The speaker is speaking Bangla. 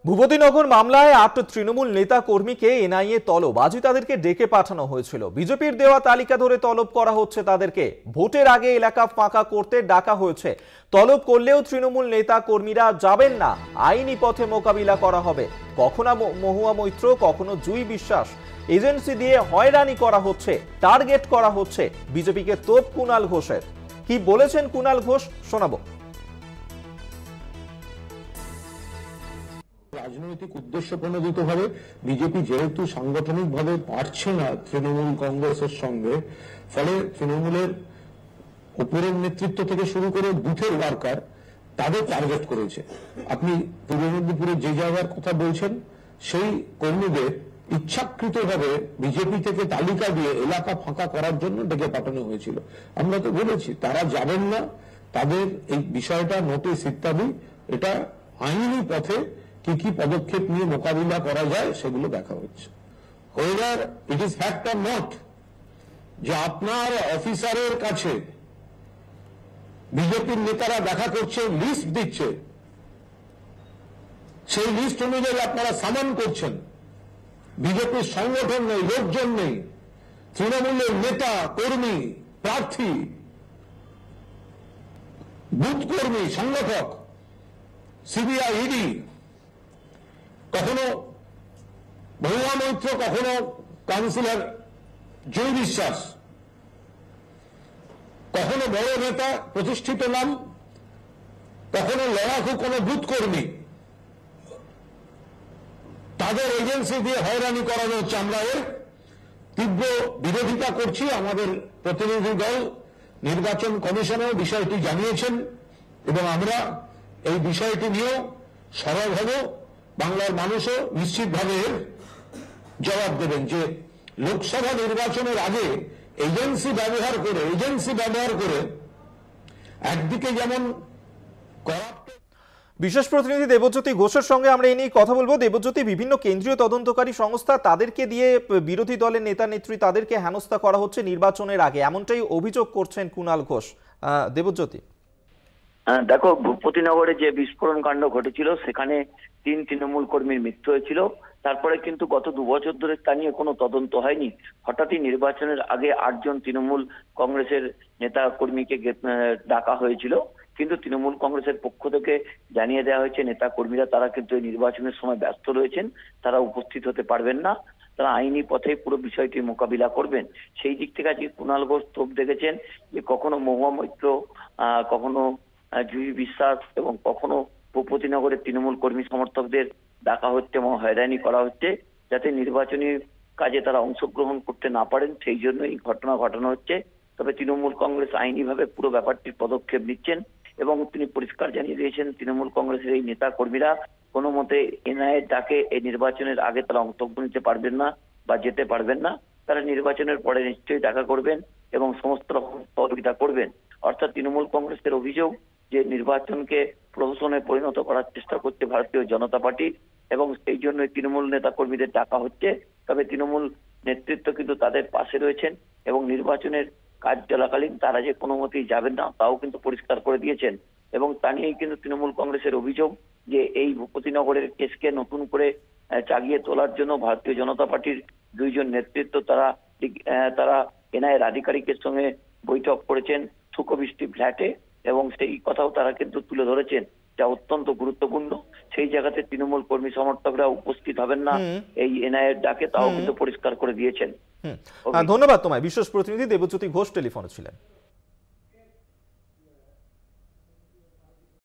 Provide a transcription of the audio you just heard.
ভূপতিনগর মামলায় ৮ তৃণমূল নেতা কর্মীকে এনআইএ তলব। আজই তাদেরকে ডেকে পাঠানো হয়েছিল। বিজেপির দেওয়া তালিকা ধরে তলব করা হচ্ছে তাদেরকে। ভোটের আগে এলাকা ফাঁকা করতে ডাকা হয়েছে। তলব করলেও তৃণমূল নেতা কর্মীরা যাবেন না, আইনি পথে মোকাবিলা করা হবে। কখনো মহুয়া মৈত্র, কখনো জুই বিশ্বাস এজেন্সি দিয়ে হয়রানি করা হচ্ছে, টার্গেট করা হচ্ছে। বিজেপিকে তোপ কুণাল ঘোষের। কি বলেছেন কুণাল ঘোষ শোনাবো। রাজনৈতিক উদ্দেশ্য প্রণোদিতভাবে বিজেপি যেহেতু সাংগঠনিকভাবে পারছে না তৃণমূল কংগ্রেসের সঙ্গে, ফলে তৃণমূলের উপরের নেতৃত্ব থেকে শুরু করে বুথের ওয়ার্কার তাদের টার্গেট করেছে। আপনি পূর্ব মেদিনীপুরের যে জায়গার কথা বলছেন, সেই কর্মীদের ইচ্ছাকৃতভাবে বিজেপি থেকে তালিকা দিয়ে এলাকা ফাঁকা করার জন্য ডেকে পাঠানো হয়েছিল। আমরা তো বলেছি তারা যাবেন না, তাদের এই বিষয়টা নোটিশ ইত্যাদি, এটা আইনি পথে কি কি পদক্ষেপ নিয়ে মোকাবিলা করা যায় সেগুলো দেখা হচ্ছে। Whether it is fact or not, যে আপনার অফিসারের কাছে বিজেপির নেতারা দেখা করছে, লিস্ট দিচ্ছে, সেই লিস্ট অনুযায়ী আপনারা সামন করছেন, বিজেপির সংগঠন নেই, লোকজন নেই, তৃণমূলের নেতা কর্মী, প্রার্থী, বুথ কর্মী, সংগঠক, সিবিআই, ইডি, কখনো মহুয়া মৈত্র, কখনো কাউন্সিলর জয় বিশ্বাস, কখনো বড় নেতা প্রতিষ্ঠিত নাম, কখনো লড়াকু কোন বুথ কর্মী, তাদের এজেন্সি দিয়ে হয়রানি করানো হচ্ছে। আমরা এর তীব্র বিরোধিতা করছি। আমাদের প্রতিনিধি দল নির্বাচন কমিশনেও বিষয়টি জানিয়েছেন এবং আমরা এই বিষয়টি নিয়েও সরব হব। বাংলার মানুষও নিশ্চিতভাবে জবাব দেবেন যে লোকসভা নির্বাচনের আগে এজেন্সি ব্যবহার করে একদিকে যেমন বিশেষ প্রতিনিধি দেবজ্যোতি ঘোষের সঙ্গে আমরা এই নিয়ে কথা বলবো। দেবজ্যোতি, বিভিন্ন কেন্দ্রীয় তদন্তকারী সংস্থা তাদেরকে দিয়ে বিরোধী দলের নেতা নেত্রী তাদেরকে হেনস্থা করা হচ্ছে নির্বাচনের আগে, এমনটাই অভিযোগ করছেন কুণাল ঘোষ। দেবজ্যোতি, দেখো, ভূপতিনগরে যে বিস্ফোরণ কাণ্ড ঘটেছিল সেখানে 3 তৃণমূল কর্মীর মৃত্যু হয়েছিল। তারপরে কিন্তু গত 2 বছর ধরে তা নিয়ে কোনো তদন্ত হয়নি। হঠাৎই নির্বাচনের আগে 8 জন তৃণমূল কংগ্রেসের নেতা কর্মীকে ডাকা হয়েছিল, কিন্তু তৃণমূল কংগ্রেসের পক্ষ থেকে জানিয়ে দেওয়া হয়েছে নেতা কর্মীরা তারা কিন্তু এই নির্বাচনের সময় ব্যস্ত রয়েছেন, তারা উপস্থিত হতে পারবেন না, তারা আইনি পথে পুরো বিষয়টি মোকাবিলা করবেন। সেই দিক থেকে আজকে কুণাল ঘোষ তোপ দেখেছেন যে কখনো মহুয়া মৈত্র, কখনো জুই বিশ্বাস এবং কখনো ভূপতিনগরের তৃণমূল কর্মী সমর্থকদের ডাকা হচ্ছে এবং হয়রানি করা হচ্ছে, যাতে নির্বাচনী কাজে তারা অংশগ্রহণ করতে না পারেন। সেই জন্য এই ঘটনা ঘটানো হচ্ছে। তবে তৃণমূল কংগ্রেস আইনিভাবে পুরো ব্যাপারটির পদক্ষেপ নিচ্ছেন এবং তিনি পরিষ্কার জানিয়ে দিয়েছেন তৃণমূল কংগ্রেসের এই নেতা কর্মীরা কোনো মতে এনআইএর ডাকে এই নির্বাচনের আগে তারা অংশগ্রহণ নিতে পারবেন না বা যেতে পারবেন না। তারা নির্বাচনের পরে নিশ্চয়ই দেখা করবেন এবং সমস্ত রকম সহযোগিতা করবেন। অর্থাৎ তৃণমূল কংগ্রেসের অভিযোগ যে নির্বাচনকে প্রহসনে পরিণত করার চেষ্টা করছে ভারতীয় জনতা পার্টি এবং সেই জন্য তৃণমূল নেতা কর্মীদের ডাকা হচ্ছে। তবে তৃণমূল নেতৃত্ব কিন্তু তাদের পাশে রয়েছেন এবং নির্বাচনের কাজ চলাকালীন তারা যে কোনো মতেই যাবেন না তাও কিন্তু পরিষ্কার করে দিয়েছেন। এবং তা নিয়েই কিন্তু তৃণমূল কংগ্রেসের অভিযোগ যে এই ভূপতিনগরের কেসকে নতুন করে চাগিয়ে তোলার জন্য ভারতীয় জনতা পার্টির 2 জন নেতৃত্ব তারা এনআইএর আধিকারিকের সঙ্গে বৈঠক করেছেন সুকবৃষ্টি ফ্ল্যাটে এবং সেই কথাও তারা কিন্তু তুলে ধরেছেন, যা অত্যন্ত গুরুত্বপূর্ণ। সেই জায়গাতে তৃণমূল কর্মী সমর্থকরা উপস্থিত হবেন না এই এনআইএর ডাকে, তাও কিন্তু পরিষ্কার করে দিয়েছেন। ধন্যবাদ তোমায়। বিশেষ প্রতিনিধি দেবজ্যোতি ঘোষ টেলিফোনে ছিলেন।